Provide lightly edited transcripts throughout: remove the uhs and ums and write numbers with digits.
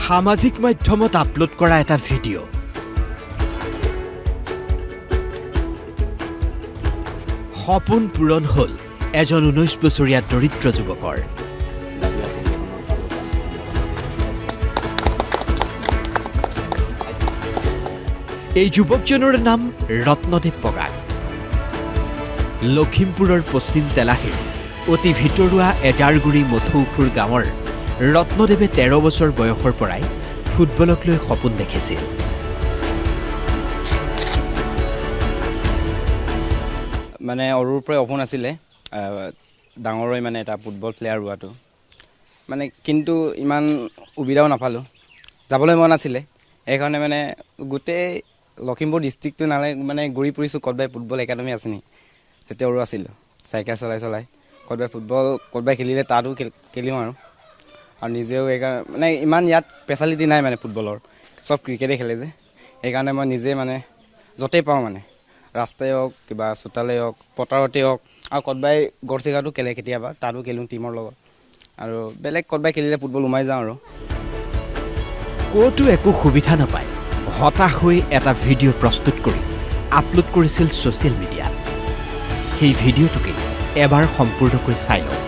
সামাজিক মাধ্যমত আপলোড কৰা এটা ভিডিঅ' সপোন পূৰণ হ'ল এজন 19 বছৰীয়া দৰিদ্ৰ যুৱকৰ। এই যুৱকজনৰ নাম ৰত্নদেৱ পগাগ। লখিমপুৰৰ পশ্চিম তেলাহীৰ অতি ভিতৰুৱা এজাৰগুৰি মথৌখুৰ গাঁৱৰ ৰত্নদেৱে 13 বছৰ বয়সৰ পৰাই ফুটবলক লৈ সপোন দেখিছিল। মানে অৰুৰ পৰাই সপোন আছিলে ডাঙৰৈ মানে এটা ফুটবল প্লেয়াৰ হোৱাটো, মানে কিন্তু ইমান সুবিধাও নাপালোঁ, যাবলৈ মন আছিলে। সেইকাৰণে মানে গোটেই লখিমপুৰ ডিষ্ট্ৰিক্টটো মানে ঘূৰি ফুৰিছোঁ ক'তবাই ফুটবল একাডেমি আছে নি। যেতিয়া সৰু আছিলোঁ চাইকেল চলাই ক'তবাই ফুটবল ক'তবাই খেলিলে তাতো খেলিম আৰু নিজেও এইকাৰণে মানে ইমান ইয়াত ফেচিলিটি নাই মানে ফুটবলৰ, চব ক্ৰিকেটেই খেলে যে। সেইকাৰণে মই নিজে মানে য'তেই পাওঁ মানে ৰাস্তাই হওক কিবা চোতালেই হওক পথাৰতেই হওক আৰু ক'তবাই গড়চিগাঁতো খেলে কেতিয়াবা, তাতো খেলোঁ টিমৰ লগত। আৰু বেলেগ ক'তবাই খেলিলে ফুটবল সোমাই যাওঁ আৰু ক'তো একো সুবিধা নাপায় হতাশ হৈ এটা ভিডিঅ' প্ৰস্তুত কৰি আপলোড কৰিছিল ছ'চিয়েল মিডিয়াত। সেই ভিডিঅ'টোকে এবাৰ সম্পূৰ্ণকৈ চাই লওক।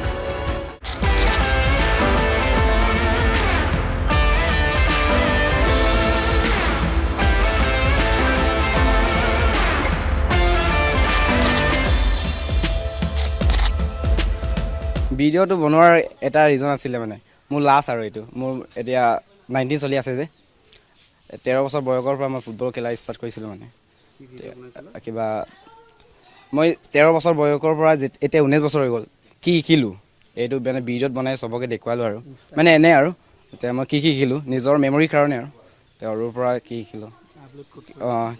ভিডিঅ'টো বনোৱাৰ এটা ৰিজন আছিলে, মানে মোৰ লাষ্ট আৰু এইটো মোৰ এতিয়া 19 চলি আছে যে 13 বছৰ বয়সৰ পৰা মই ফুটবল খেলা ষ্টাৰ্ট কৰিছিলোঁ। মানে কিবা মই 13 বছৰ বয়সৰ পৰা এতিয়া 19 বছৰ হৈ গ'ল, কি শিকিলোঁ এইটো মানে ভিডিঅ'ত বনাই চবকে দেখুৱালোঁ আৰু মানে এনে আৰু এতিয়া মই কি শিকিলোঁ নিজৰ মেমৰিৰ কাৰণে আৰু তেওঁৰ পৰা কি শিকিলোঁ।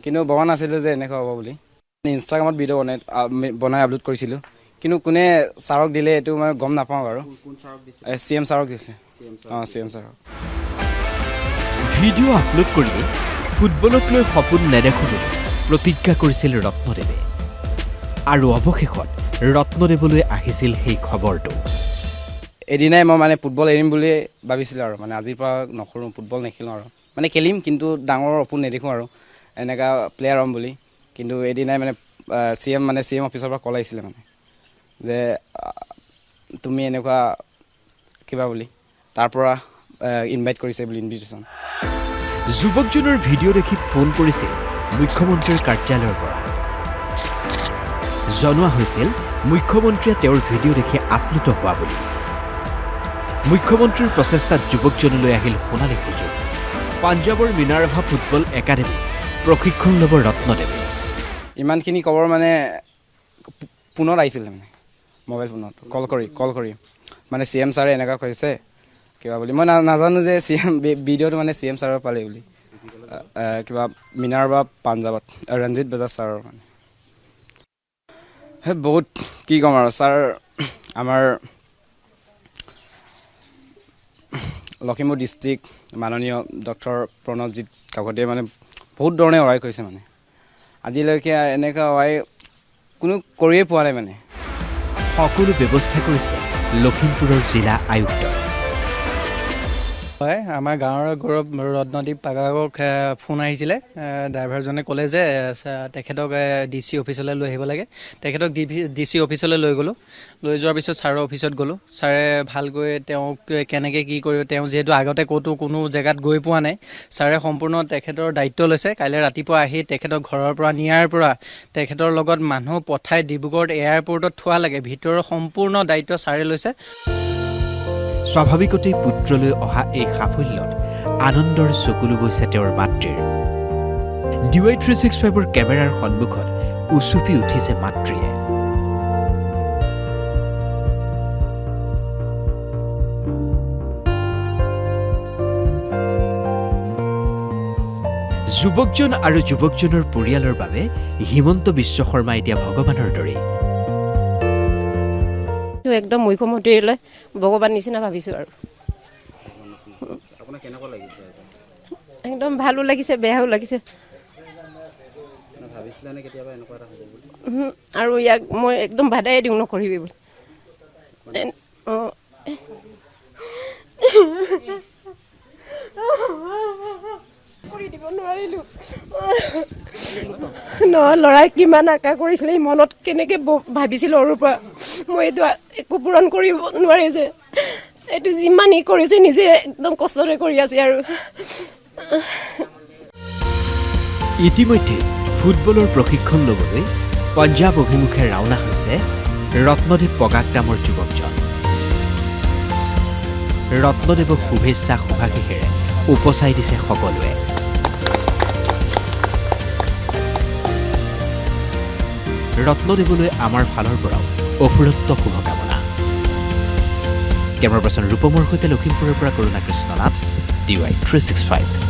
কিন্তু ভবা নাছিলোঁ যে এনেকুৱা হ'ব বুলি। ইনষ্টাগ্ৰামত ভিডিঅ' বনাই আপলোড কৰিছিলোঁ, কিন্তু কোনে ছাৰক দিলে এইটো মই গম নাপাওঁ বাৰু। CM ছাৰক দিছে। CM ছাৰক। ভিডিঅ' আপলোড কৰিলে ফুটবলক লৈ সপোন নেদেখোঁ বুলি প্ৰতিজ্ঞা কৰিছিল ৰত্নদেৱে। আৰু অৱশেষত ৰত্নদেৱলৈ আহিছিল সেই খবৰটো। এদিনাই মই মানে ফুটবল এৰিম বুলি ভাবিছিলোঁ আৰু মানে আজিৰ পৰা নকৰোঁ, ফুটবল নেখেলোঁ আৰু মানে খেলিম কিন্তু ডাঙৰ সপোন নেদেখোঁ আৰু এনেকুৱা প্লেয়াৰ হ'ম বুলি। কিন্তু এদিনাই মানে CM অফিচৰ পৰা কল আহিছিলে মানে যে তুমি এনেকুৱা কিবা বুলি, তাৰ পৰা ইনভাইট কৰিছে বুলি, ইনভিটেশ্যন। যুৱকজনৰ ভিডিঅ' দেখি ফোন কৰিছিল মুখ্যমন্ত্ৰীৰ কাৰ্যালয়ৰ পৰা। জনোৱা হৈছিল মুখ্যমন্ত্ৰীয়ে তেওঁৰ ভিডিঅ' দেখি আপ্লুত হোৱা বুলি। মুখ্যমন্ত্ৰীৰ প্ৰচেষ্টাত যুৱকজনলৈ আহিল সোণালী সুযোগ। পাঞ্জাৱৰ মিনাৰ্ভা ফুটবল একাডেমীত প্ৰশিক্ষণ ল'ব ৰত্নদেৱে। ইমানখিনি খবৰ মানে ফোনত আহিছিলে, মানে মোবাইল ফোনত কল কৰি মানে CM ছাৰে এনেকুৱা কৈছে কিবা বুলি। মই নাজানো যে ভিডিঅ'টো মানে CM ছাৰৰ পালে বুলি। কিবা মিনাৰ্ভা পাঞ্জাৱত ৰঞ্জিত বাজাজ ছাৰৰ মানে বহুত কি ক'ম আৰু ছাৰ আমাৰ লখিমপুৰ ডিষ্ট্ৰিক্ট মাননীয় ডক্টৰ প্ৰণৱজিৎ কাকতিয়ে মানে বহুত ধৰণে সহায় কৰিছে। মানে আজিলৈকে এনেকুৱা সহায় কোনো কৰিয়ে পোৱা নাই। মানে সকলো ব্যৱস্থা কৰিছে লখিমপুৰৰ জিলা আয়ুক্তই। হয়, আমাৰ গাঁৱৰ গৌৰৱ ৰত্নদ্বীপ পাগাগক ফোন আহিছিলে। ড্ৰাইভাৰজনে ক'লে যে তেখেতক DC অফিচলৈ লৈ আহিব লাগে। তেখেতক DC অফিচলৈ লৈ গ'লোঁ। লৈ যোৱাৰ পিছত ছাৰৰ অফিচত গ'লোঁ। ছাৰে ভালকৈ তেওঁক কেনেকৈ কি কৰিব, তেওঁ যিহেতু আগতে ক'তো কোনো জেগাত গৈ পোৱা নাই, ছাৰে সম্পূৰ্ণ তেখেতৰ দায়িত্ব লৈছে। কাইলৈ ৰাতিপুৱা আহি তেখেতক ঘৰৰ পৰা নিয়াৰ পৰা তেখেতৰ লগত মানুহ পঠাই ডিব্ৰুগড় এয়াৰপৰ্টত থোৱা লাগে, ভিতৰৰ সম্পূৰ্ণ দায়িত্ব ছাৰে লৈছে। স্বাভাৱিকতেই পুত্ৰলৈ অহা এই সাফল্যত আনন্দৰ চকুলো গৈছে তেওঁৰ মাতৃৰ। DY 365ৰ কেমেৰাৰ সন্মুখত উচুপি উঠিছে মাতৃয়ে। যুৱকজন আৰু যুৱকজনৰ পৰিয়ালৰ বাবে হিমন্ত বিশ্ব শৰ্মা এতিয়া ভগৱানৰ দৰেই। একদম মুখ্যমন্ত্ৰীলৈ ভগৱান নিচিনা ভাবিছোঁ আৰু একদম ভালো লাগিছে, বেয়াও লাগিছে। আৰু ইয়াক মই একদম বাধাই দিওঁ নকৰিবি বুলি। কৰি দিব নোৱাৰিলোঁ নহয় ল'ৰাই কিমান আশা কৰিছিলে মনত কেনেকৈ ভাবিছিলোঁ সৰুৰ পৰা মই এইটো একো পূৰণ কৰিব নোৱাৰিছে এইটো যিমান ই কৰিছে নিজে একদম কষ্টৰে কৰি আছে আৰু ইতিমধ্যে ফুটবলৰ প্ৰশিক্ষণ ল'বলৈ পঞ্জাৱ অভিমুখে ৰাওনা হৈছে ৰত্নদেৱ পগাক নামৰ যুৱকজন ৰত্নদেৱক শুভেচ্ছা শুভাশীষেৰে উপচাই দিছে সকলোৱে ৰত্নদেৱলৈ আমাৰ ফালৰ পৰাও অফুৰন্ত শুভকামনা কেমেৰা পাৰ্চন ৰূপমৰ সৈতে লখিমপুৰৰ পৰা কৰুণা কৃষ্ণনাথ DY 365